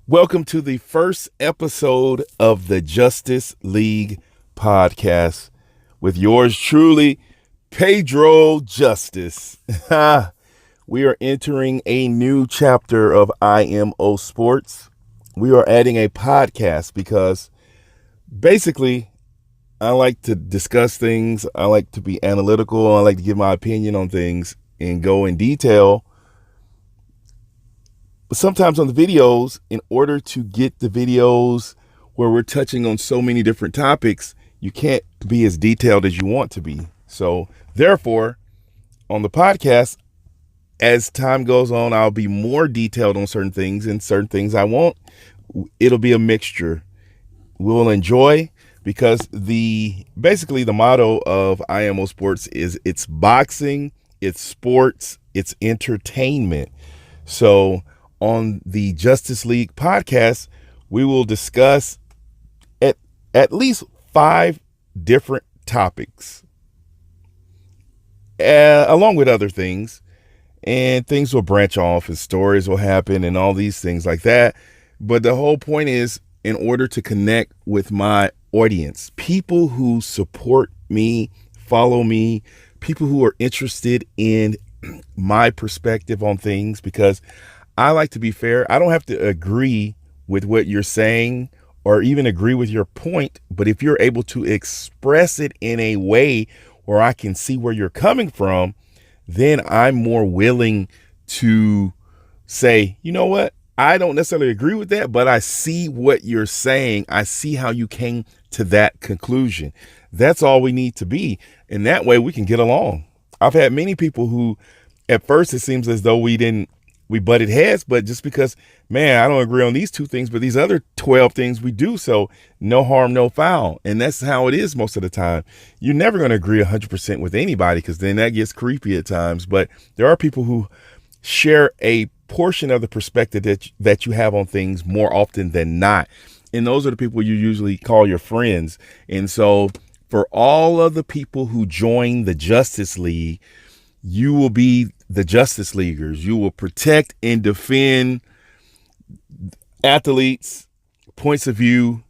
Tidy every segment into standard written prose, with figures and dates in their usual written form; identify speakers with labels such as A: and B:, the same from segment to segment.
A: Welcome to the first episode of the Justice League podcast with yours truly, Pedro Justice. We are entering a new chapter of IMO Sports. We are adding a podcast because basically I like to discuss things. I like to be analytical. I like to give my opinion on things and go in detail. But sometimes on the videos, in order to get the videos where we're touching on so many different topics, you can't be as detailed as you want to be. So therefore, on the podcast, as time goes on, I'll be more detailed on certain things, and certain things I won't. It'll be a mixture. We'll enjoy, because basically the motto of IMO Sports is it's boxing, it's sports, it's entertainment. So on the Justice League podcast, we will discuss at least 5 different topics, along with other things, and things will branch off and stories will happen and all these things like that. But the whole point is, in order to connect with my audience, people who support me, follow me, people who are interested in my perspective on things, because I like to be fair. I don't have to agree with what you're saying or even agree with your point, but if you're able to express it in a way where I can see where you're coming from, then I'm more willing to say, you know what? I don't necessarily agree with that, but I see what you're saying. I see how you came to that conclusion. That's all we need to be. And that way we can get along. I've had many people who at first it seems as though we butted heads, but just because, man, I don't agree on these 2 things, but these other 12 things we do. So no harm, no foul. And that's how it is most of the time. You're never going to agree 100% with anybody, because then that gets creepy at times. But there are people who share a portion of the perspective that you have on things more often than not. And those are the people you usually call your friends. And so for all of the people who join the Justice League, you will be the Justice Leaguers. You will protect and defend athletes' points of view.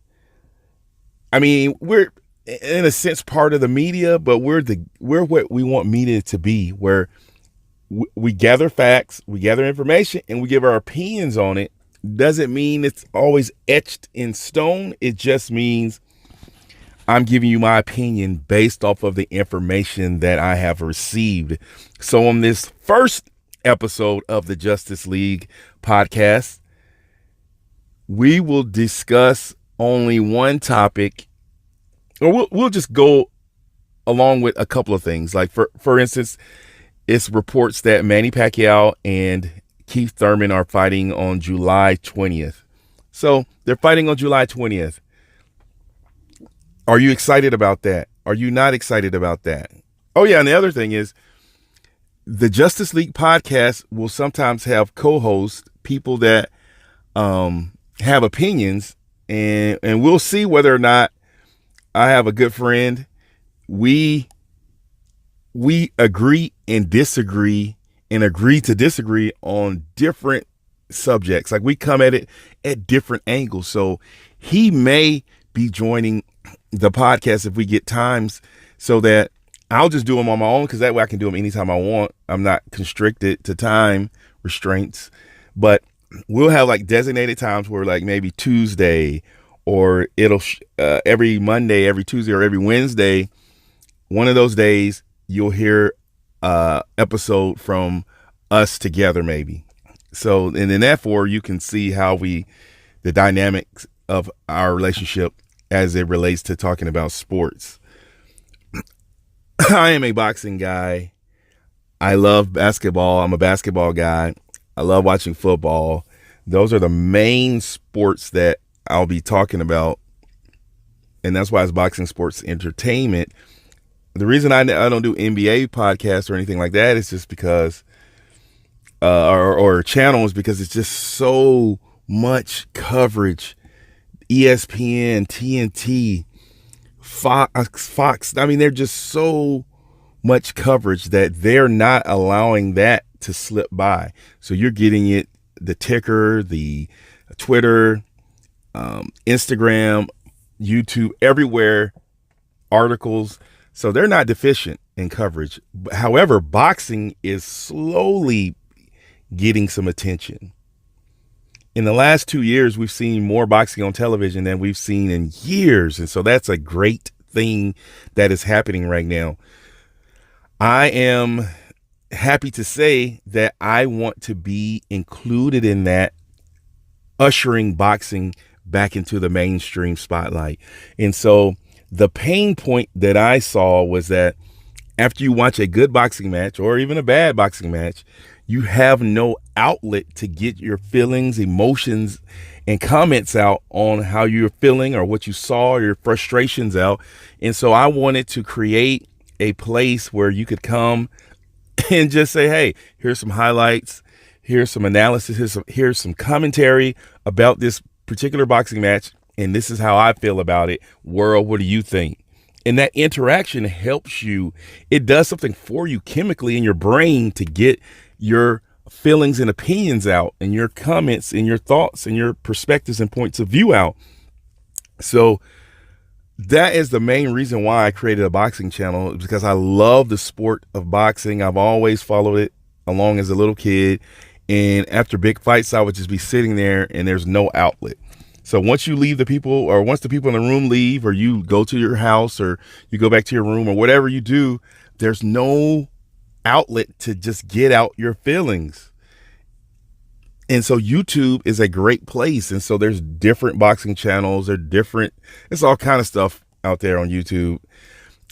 A: I mean, we're in a sense part of the media, but we're what we want media to be, where we gather facts, we gather information, and we give our opinions on it. Doesn't mean it's always etched in stone. It just means I'm giving you my opinion based off of the information that I have received. So on this first episode of the Justice League podcast, we will discuss only one topic, or we'll just go along with a couple of things. Like for instance, it's reports that Manny Pacquiao and Keith Thurman are fighting on July 20th. So they're fighting on July 20th. Are you excited about that? Are you not excited about that? Oh, yeah. And the other thing is, the Justice League podcast will sometimes have co-hosts, people that have opinions, and we'll see whether or not I have a good friend. We agree and disagree, and agree to disagree on different subjects. Like, we come at it at different angles. So he may be joining the podcast if we get times, so that I'll just do them on my own, because that way I can do them anytime I want. I'm not constricted to time restraints. But we'll have like designated times where, like, maybe Tuesday, or it'll every Monday, every Tuesday, or every Wednesday, one of those days you'll hear episode from us together, maybe. So, and then therefore you can see how the dynamics of our relationship as it relates to talking about sports. I am a boxing guy. I love basketball. I'm a basketball guy. I love watching football. Those are the main sports that I'll be talking about. And that's why it's boxing sports entertainment. The reason I don't do NBA podcasts or anything like that is just because, or channels, because it's just so much coverage. ESPN, TNT, Fox. I mean, they're just so much coverage that they're not allowing that to slip by. So you're getting it, the ticker, the Twitter, Instagram, YouTube, everywhere, articles. So they're not deficient in coverage. However, boxing is slowly getting some attention. In the last 2 years, we've seen more boxing on television than we've seen in years. And so that's a great thing that is happening right now. I am happy to say that I want to be included in that, ushering boxing back into the mainstream spotlight. And so the pain point that I saw was that after you watch a good boxing match or even a bad boxing match, you have no outlet to get your feelings, emotions, and comments out on how you're feeling or what you saw, or your frustrations out. And so I wanted to create a place where you could come and just say, hey, here's some highlights, here's some analysis, here's some commentary about this particular boxing match, and this is how I feel about it. World, what do you think? And that interaction helps you. It does something for you chemically in your brain to get your feelings and opinions out, and your comments and your thoughts and your perspectives and points of view out. So that is the main reason why I created a boxing channel, because I love the sport of boxing. I've always followed it along as a little kid. And after big fights, I would just be sitting there and there's no outlet. So once you leave the people, or once the people in the room leave, or you go to your house, or you go back to your room, or whatever you do, there's no outlet to just get out your feelings. And so YouTube is a great place. And so there's different boxing channels, it's all kind of stuff out there on YouTube.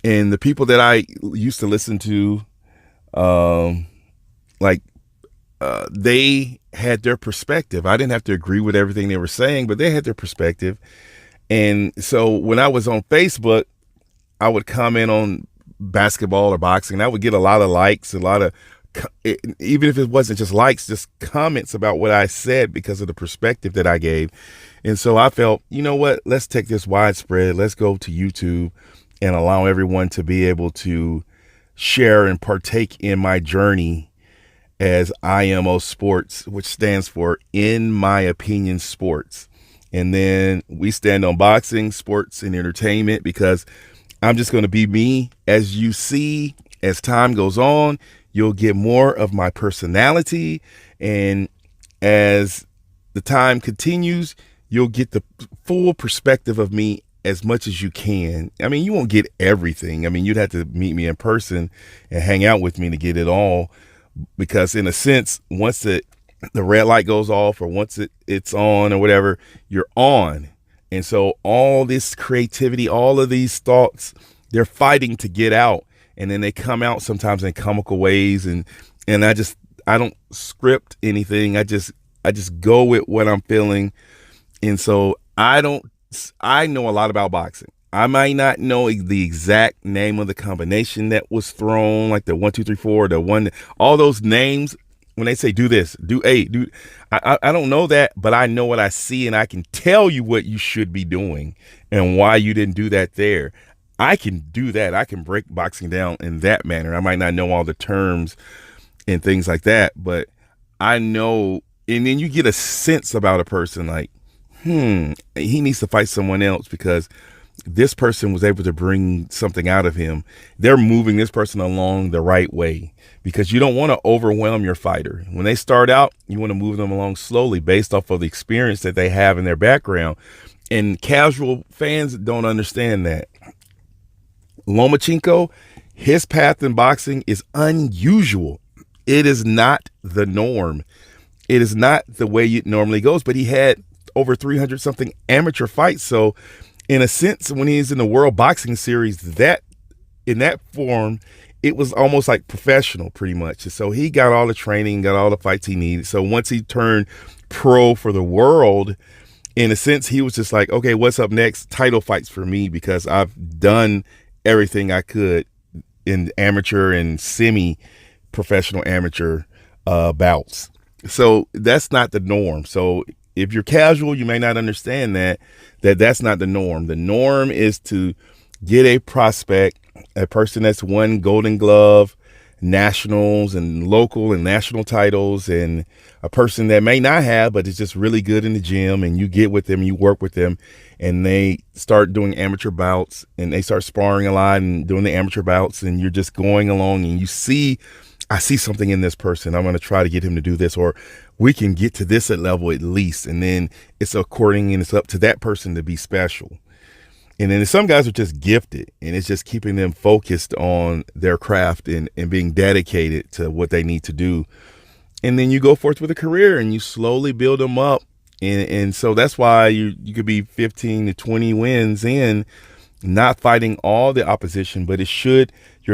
A: And the people that I used to listen to, they had their perspective. I didn't have to agree with everything they were saying, but they had their perspective. And so when I was on Facebook, I would comment on basketball or boxing, and I would get a lot of likes, even if it wasn't just likes, just comments about what I said because of the perspective that I gave. And so I felt, you know what, let's take this widespread. Let's go to YouTube and allow everyone to be able to share and partake in my journey as IMO Sports, which stands for In My Opinion Sports. And then we stand on boxing, sports, and entertainment, because I'm just going to be me. As you see, as time goes on, you'll get more of my personality. And as the time continues, you'll get the full perspective of me as much as you can. I mean, you won't get everything. I mean, you'd have to meet me in person and hang out with me to get it all. Because in a sense, once the red light goes off, or once it's on or whatever, you're on. And so all this creativity, all of these thoughts, they're fighting to get out. And then they come out sometimes in comical ways. And I don't script anything. I just go with what I'm feeling. And so I know a lot about boxing. I might not know the exact name of the combination that was thrown, like the 1, 2, 3, 4, the one, all those names. When they say do this, do A, do, I don't know that, but I know what I see, and I can tell you what you should be doing and why you didn't do that there. I can do that. I can break boxing down in that manner. I might not know all the terms and things like that, but I know. And then you get a sense about a person, like, he needs to fight someone else because this person was able to bring something out of him. They're moving this person along the right way, because you don't want to overwhelm your fighter. When they start out, you want to move them along slowly based off of the experience that they have in their background. And casual fans don't understand that. Lomachenko, his path in boxing is unusual. It is not the norm. It is not the way it normally goes, but he had over 300 something amateur fights. So in a sense, when he's in the World Boxing Series, that in that form, it was almost like professional pretty much. So he got all the training, got all the fights he needed. So once he turned pro for the world, in a sense, he was just like, okay, what's up next? Title fights for me, because I've done everything I could in amateur and semi-professional amateur bouts. So that's not the norm. So if you're casual, you may not understand that's not the norm. The norm is to get a prospect, a person that's won Golden Glove, nationals and local and national titles, and a person that may not have, but is just really good in the gym, and you get with them, you work with them, and they start doing amateur bouts, and they start sparring a lot and doing the amateur bouts, and you're just going along, and I see something in this person. I'm going to try to get him to do this, or we can get to this level at least. And then it's according, and it's up to that person to be special. And then some guys are just gifted, and it's just keeping them focused on their craft and being dedicated to what they need to do. And then you go forth with a career, and you slowly build them up. And so that's why you could be 15 to 20 wins in, not fighting all the opposition, but your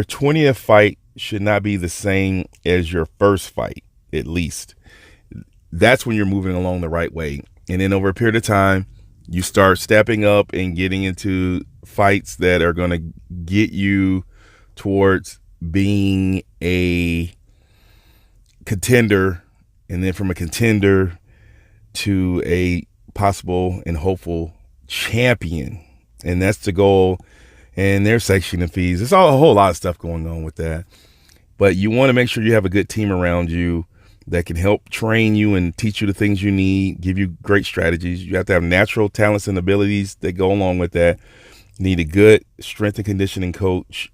A: 20th fight should not be the same as your first fight, at least. That's when you're moving along the right way. And then over a period of time, you start stepping up and getting into fights that are going to get you towards being a contender, and then from a contender to a possible and hopeful champion. And that's the goal. And there's sanctioning fees. There's a whole lot of stuff going on with that. But you want to make sure you have a good team around you that can help train you and teach you the things you need, give you great strategies. You have to have natural talents and abilities that go along with that. You need a good strength and conditioning coach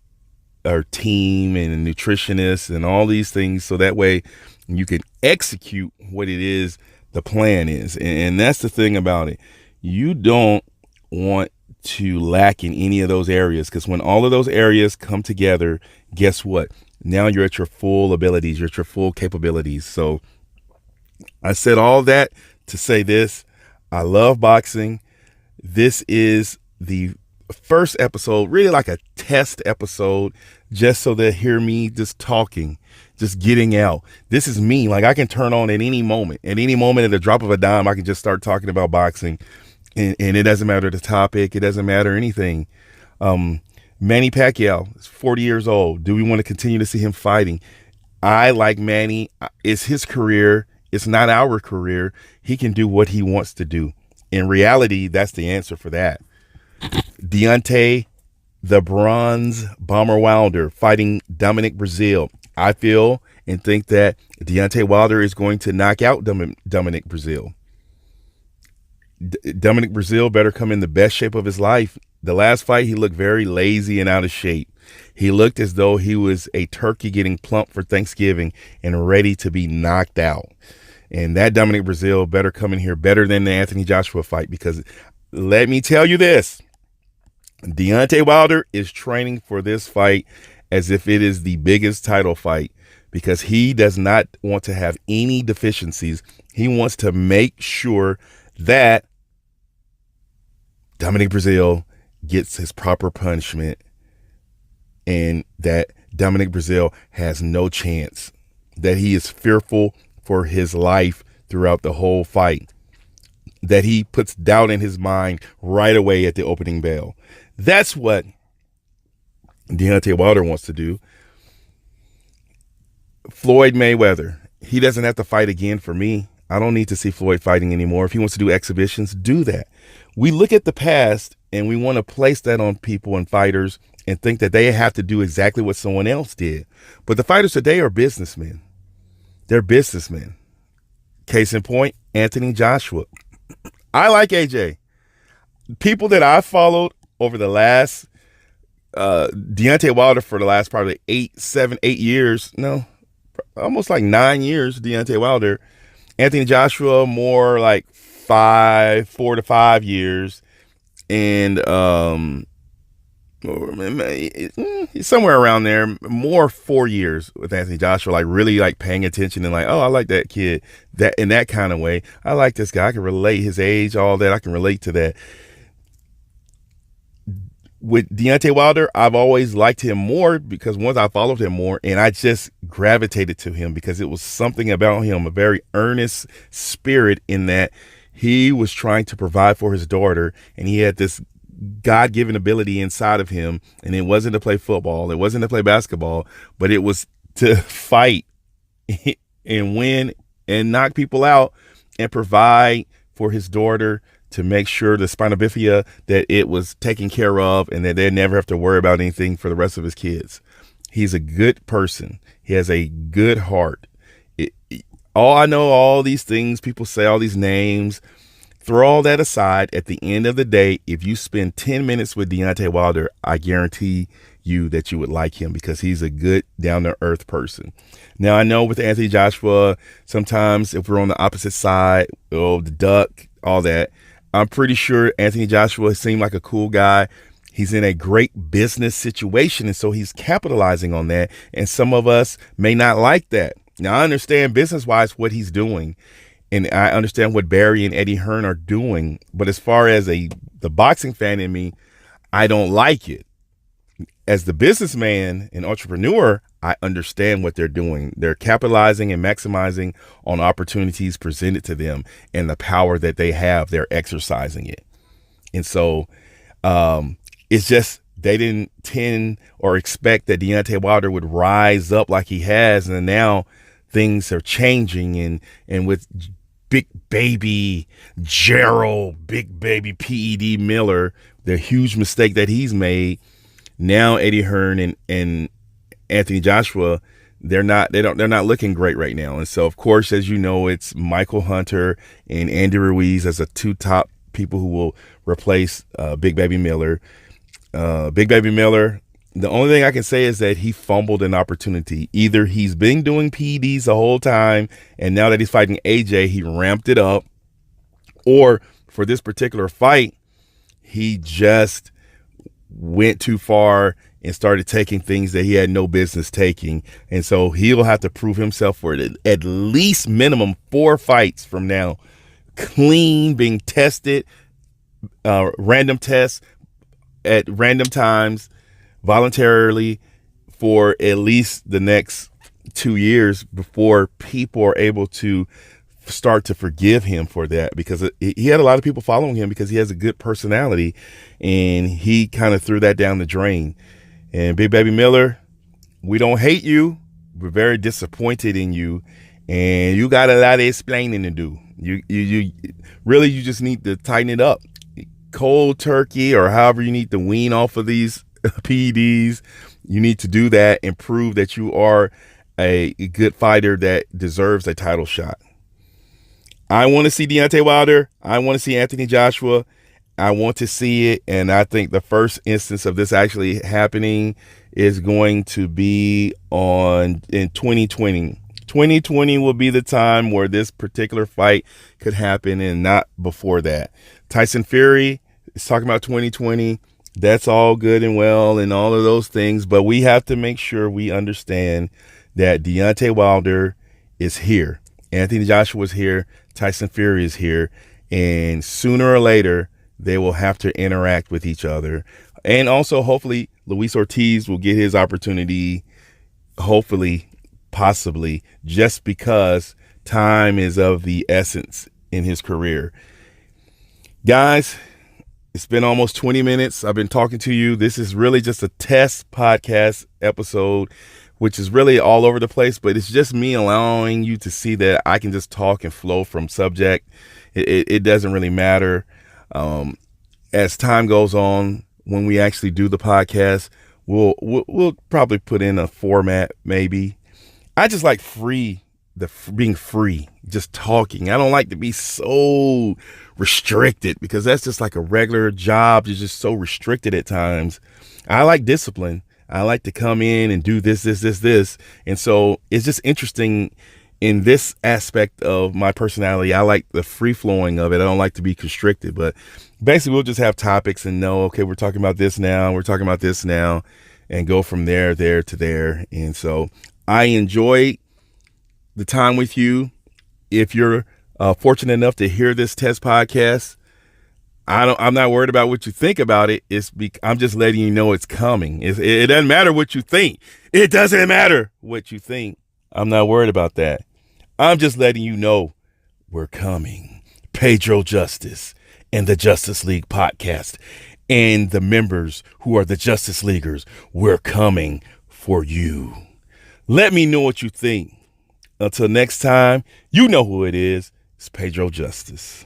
A: or team and a nutritionist and all these things, so that way you can execute what it is the plan is. And that's the thing about it. You don't want to lack in any of those areas, because when all of those areas come together, guess what? Now you're at your full abilities, you're at your full capabilities. So I said all that to say this. I love boxing. This is the first episode, really like a test episode, just so they hear me just talking, just getting out. This is me. Like, I can turn on at any moment. At any moment, at the drop of a dime, I can just start talking about boxing. And it doesn't matter the topic. It doesn't matter anything. Manny Pacquiao is 40 years old. Do we want to continue to see him fighting? I like Manny. It's his career. It's not our career. He can do what he wants to do. In reality, that's the answer for that. Deontay, the Bronze Bomber Wilder, fighting Dominic Breazeale. I feel and think that Deontay Wilder is going to knock out Dominic Breazeale. Dominic Breazeale better come in the best shape of his life. The last fight, he looked very lazy and out of shape. He looked as though he was a turkey getting plumped for Thanksgiving and ready to be knocked out. And that Dominic Breazeale better come in here better than the Anthony Joshua fight, because let me tell you this, Deontay Wilder is training for this fight as if it is the biggest title fight, because he does not want to have any deficiencies. He wants to make sure that Dominic Breazeale gets his proper punishment, and that Dominic Breazeale has no chance, that he is fearful for his life throughout the whole fight, that he puts doubt in his mind right away at the opening bell. That's what Deontay Wilder wants to do. Floyd Mayweather, he doesn't have to fight again for me. I don't need to see Floyd fighting anymore. If he wants to do exhibitions, do that. We look at the past and we want to place that on people and fighters and think that they have to do exactly what someone else did. But the fighters today are businessmen. They're businessmen. Case in point, Anthony Joshua. I like AJ. People that I followed over the last, Deontay Wilder for the last probably 8 years. No, almost like 9 years, Deontay Wilder. Anthony Joshua, more like 4 to 5 years. And somewhere around there, more 4 years with Anthony Joshua, like really like paying attention and like, oh, I like that kid, that in that kind of way. I like this guy. I can relate, his age, all that. I can relate to that. With Deontay Wilder, I've always liked him more because once I followed him more, and I just gravitated to him because it was something about him, a very earnest spirit in that he was trying to provide for his daughter, and he had this God-given ability inside of him, and it wasn't to play football, it wasn't to play basketball, but it was to fight and win and knock people out and provide for his daughter, to make sure the spina bifida, that it was taken care of and that they never have to worry about anything for the rest of his kids. He's a good person. He has a good heart. All I know, all these things people say, all these names, throw all that aside. At the end of the day, if you spend 10 minutes with Deontay Wilder, I guarantee you that you would like him because he's a good, down-to-earth person. Now, I know with Anthony Joshua, sometimes if we're on the opposite side, the duck, all that, I'm pretty sure Anthony Joshua seemed like a cool guy. He's in a great business situation, and so he's capitalizing on that, and some of us may not like that. Now, I understand business-wise what he's doing, and I understand what Barry and Eddie Hearn are doing, but as far as the boxing fan in me, I don't like it. As the businessman and entrepreneur, I understand what they're doing. They're capitalizing and maximizing on opportunities presented to them and the power that they have. They're exercising it. And so it's just they didn't tend or expect that Deontay Wilder would rise up like he has. And now things are changing. And with big baby Jarrell, big baby PED Miller, the huge mistake that he's made, now Eddie Hearn and Anthony Joshua, they're not looking great right now. And so, of course, as you know, it's Michael Hunter and Andy Ruiz as the two top people who will replace Big Baby Miller. Big Baby Miller, the only thing I can say is that he fumbled an opportunity. Either he's been doing PEDs the whole time, and now that he's fighting AJ, he ramped it up, or for this particular fight, he just went too far and started taking things that he had no business taking. And so he'll have to prove himself for at least minimum 4 fights from now, clean, being tested, random tests at random times, voluntarily, for at least the next 2 years before people are able to start to forgive him for that, because he had a lot of people following him because he has a good personality, and he kind of threw that down the drain. And Big Baby Miller, we don't hate you. We're very disappointed in you, and you got a lot of explaining to do. You really, you just need to tighten it up. Cold turkey, or however you need to wean off of these PEDs, you need to do that and prove that you are a good fighter that deserves a title shot. I want to see Deontay Wilder. I want to see Anthony Joshua. I want to see it. And I think the first instance of this actually happening is going to be in 2020. 2020 will be the time where this particular fight could happen, and not before that. Tyson Fury is talking about 2020. That's all good and well and all of those things. But we have to make sure we understand that Deontay Wilder is here. Anthony Joshua is here. Tyson Fury is here. And sooner or later, they will have to interact with each other. And also, hopefully, Luis Ortiz will get his opportunity, hopefully, possibly, just because time is of the essence in his career. Guys, it's been almost 20 minutes. I've been talking to you. This is really just a test podcast episode, which is really all over the place, but it's just me allowing you to see that I can just talk and flow from subject. It doesn't really matter. As time goes on, when we actually do the podcast, we'll probably put in a format, maybe. I just like being free, just talking. I don't like to be so restricted, because that's just like a regular job. You're just so restricted at times. I like discipline. I like to come in and do this. And so it's just interesting in this aspect of my personality. I like the free flowing of it. I don't like to be constricted, but basically we'll just have topics and know, okay, we're talking about this now. We're talking about this now, and go from there to there. And so I enjoy the time with you. If you're fortunate enough to hear this test podcast, I'm not worried about what you think about it. I'm just letting you know it's coming. It doesn't matter what you think. It doesn't matter what you think. I'm not worried about that. I'm just letting you know we're coming. Pedro Justice and the Justice League podcast, and the members who are the Justice Leaguers, we're coming for you. Let me know what you think. Until next time, you know who it is. It's Pedro Justice.